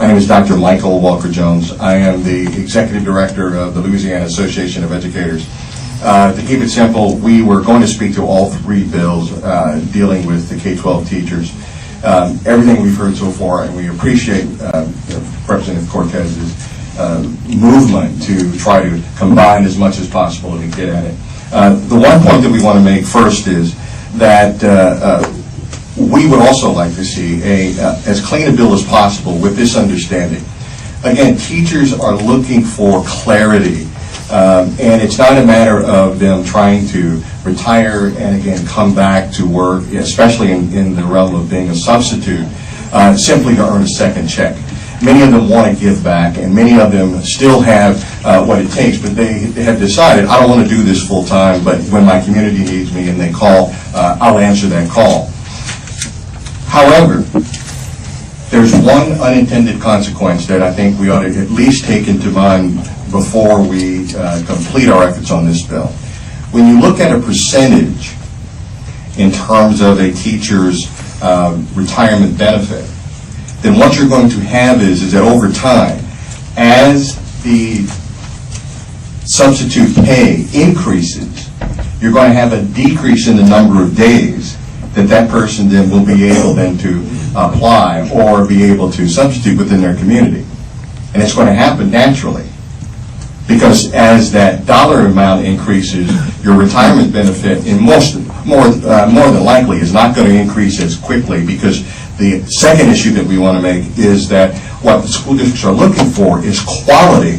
My name is Dr. Michael Walker-Jones. I am the Executive Director of the Louisiana Association of Educators. To keep it simple, we were going to speak to all three bills dealing with the K-12 teachers. Everything we've heard so far, and we appreciate Representative Cortez's movement to try to combine as much as possible to get at it. The one point that we want to make first is that we would also like to see as clean a bill as possible with this understanding. Again, teachers are looking for clarity, and it's not a matter of them trying to retire and again come back to work, especially in the realm of being a substitute, simply to earn a second check. Many of them want to give back, and many of them still have what it takes, but they have decided, I don't want to do this full time, but when my community needs me and they call, I'll answer that call. However, there's one unintended consequence that I think we ought to at least take into mind before we complete our efforts on this bill. When you look at a percentage in terms of a teacher's retirement benefit, then what you're going to have is that over time, as the substitute pay increases, you're going to have a decrease in the number of days that person then will be able then to apply or be able to substitute within their community. And it's going to happen naturally, because as that dollar amount increases, your retirement benefit in more than likely is not going to increase as quickly, because the second issue that we want to make is that what the school districts are looking for is quality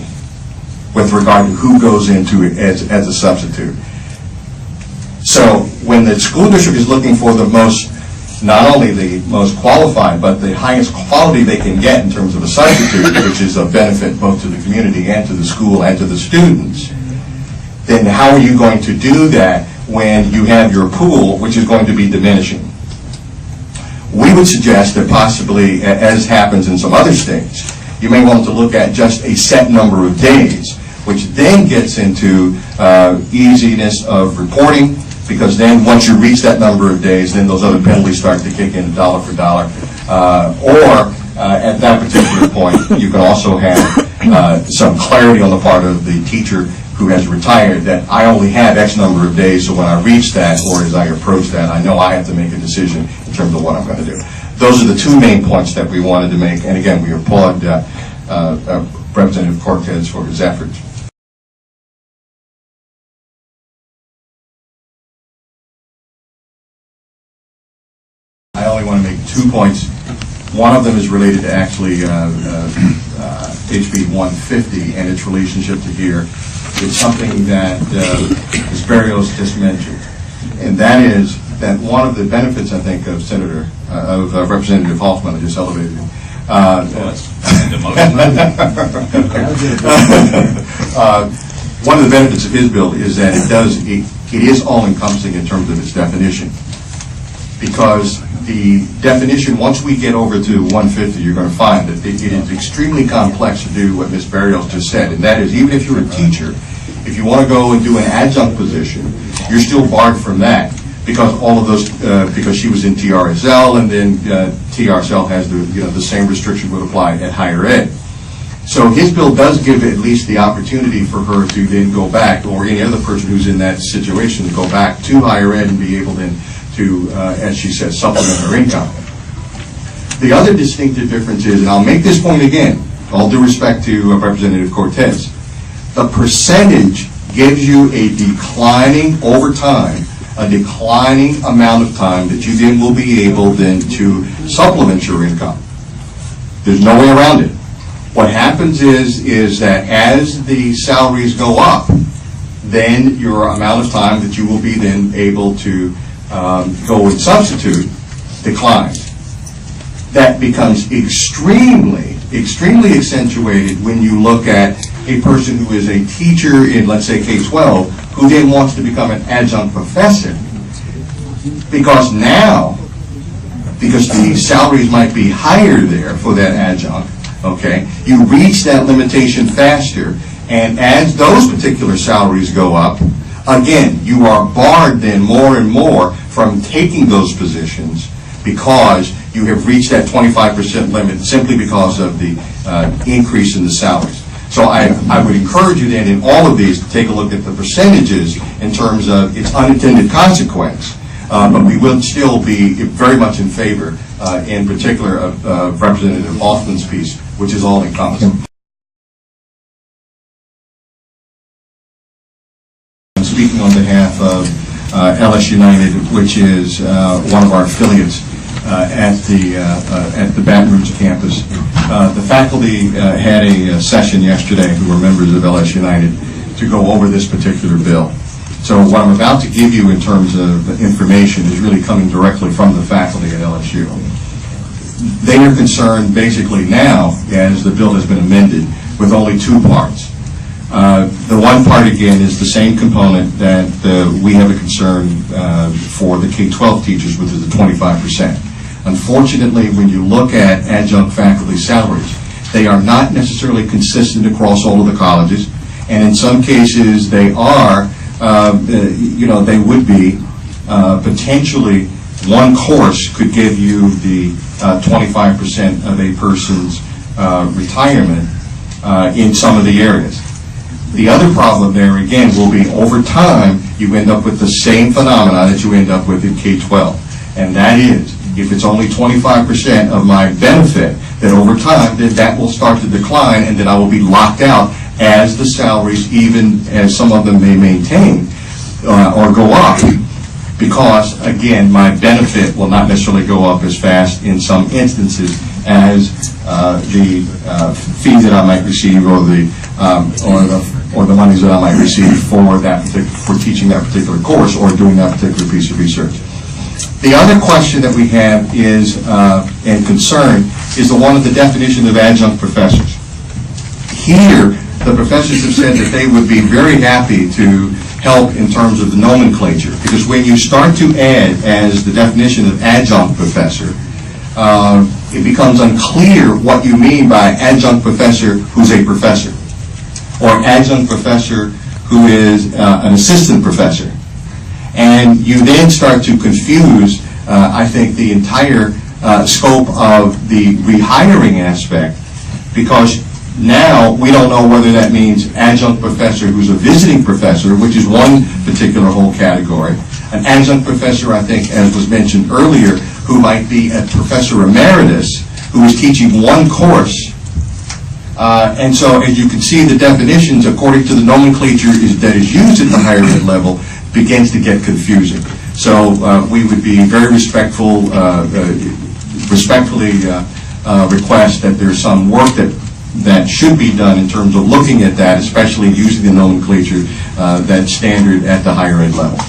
with regard to who goes into it as a substitute. So when the school district is looking for the most, not only the most qualified, but the highest quality they can get in terms of a substitute, which is a benefit both to the community and to the school and to the students, then how are you going to do that when you have your pool, which is going to be diminishing? We would suggest that possibly, as happens in some other states, you may want to look at just a set number of days, which then gets into easiness of reporting, because then once you reach that number of days, then those other penalties start to kick in dollar for dollar. Or at that particular point, you can also have some clarity on the part of the teacher who has retired that I only have X number of days, so when I reach that or as I approach that, I know I have to make a decision in terms of what I'm going to do. Those are the two main points that we wanted to make, and again, we applaud Representative Cortez for his efforts. I only want to make 2 points. One of them is related to actually HB 150 and its relationship to here. It's something that Ms. Barrios just mentioned, and that is that one of the benefits, I think, of Representative Hoffman, I just elevated him. One of the benefits of his bill is that it is all-encompassing in terms of its definition, because the definition, once we get over to 150, you're going to find that it is extremely complex to do what Ms. Barrios just said, and that is, even if you're a teacher, if you want to go and do an adjunct position, you're still barred from that, because all of those, because she was in TRSL, and then TRSL has the same restriction would apply at higher ed. So his bill does give at least the opportunity for her to then go back, or any other person who's in that situation, to go back to higher ed and be able then to, as she said, supplement her income. The other distinctive difference is, and I'll make this point again, all due respect to Representative Cortez, the percentage gives you a declining, over time, a declining amount of time that you then will be able then to supplement your income. There's no way around it. What happens is that as the salaries go up, then your amount of time that you will be then able to go and substitute declines. That becomes extremely accentuated when you look at a person who is a teacher in, let's say, K-12, who then wants to become an adjunct professor. Because the salaries might be higher there for that adjunct, okay, you reach that limitation faster, and as those particular salaries go up, again, you are barred then more and more from taking those positions, because you have reached that 25% limit simply because of the increase in the salaries. So I would encourage you then in all of these to take a look at the percentages in terms of its unintended consequence. But we will still be very much in favor, in particular, of Representative Hoffman's piece, which is all encompassing. I'm speaking on behalf of LS United, which is one of our affiliates at the Baton Rouge campus. The faculty had a session yesterday who were members of LS United to go over this particular bill. So what I'm about to give you in terms of information is really coming directly from the faculty at LSU. They are concerned basically now, as the bill has been amended, with only two parts. The one part, again, is the same component that we have a concern for the K-12 teachers, which is the 25%. Unfortunately, when you look at adjunct faculty salaries, they are not necessarily consistent across all of the colleges, and in some cases they are, they would be potentially one course could give you the 25% of a person's retirement in some of the areas. The other problem there, again, will be over time, you end up with the same phenomena that you end up with in K-12. And that is, if it's only 25% of my benefit, then over time, then that will start to decline, and then I will be locked out as the salaries, even as some of them may maintain or go up, because, again, my benefit will not necessarily go up as fast in some instances as the fees that I might receive or the monies that I might receive for teaching that particular course or doing that particular piece of research. The other question that we have is, and concern, is the one of the definition of adjunct professors. Here, the professors have said that they would be very happy to help in terms of the nomenclature, because when you start to add as the definition of adjunct professor, it becomes unclear what you mean by adjunct professor who's a professor, or adjunct professor who is an assistant professor. And you then start to confuse, I think, the entire scope of the rehiring aspect, because now we don't know whether that means adjunct professor who's a visiting professor, which is one particular whole category, an adjunct professor, I think, as was mentioned earlier, who might be a professor emeritus who is teaching one course. And so, as you can see, the definitions, according to the nomenclature that is used at the higher ed level, begins to get confusing. So we would be very respectfully request that there's some work that should be done in terms of looking at that, especially using the nomenclature that's standard at the higher ed level.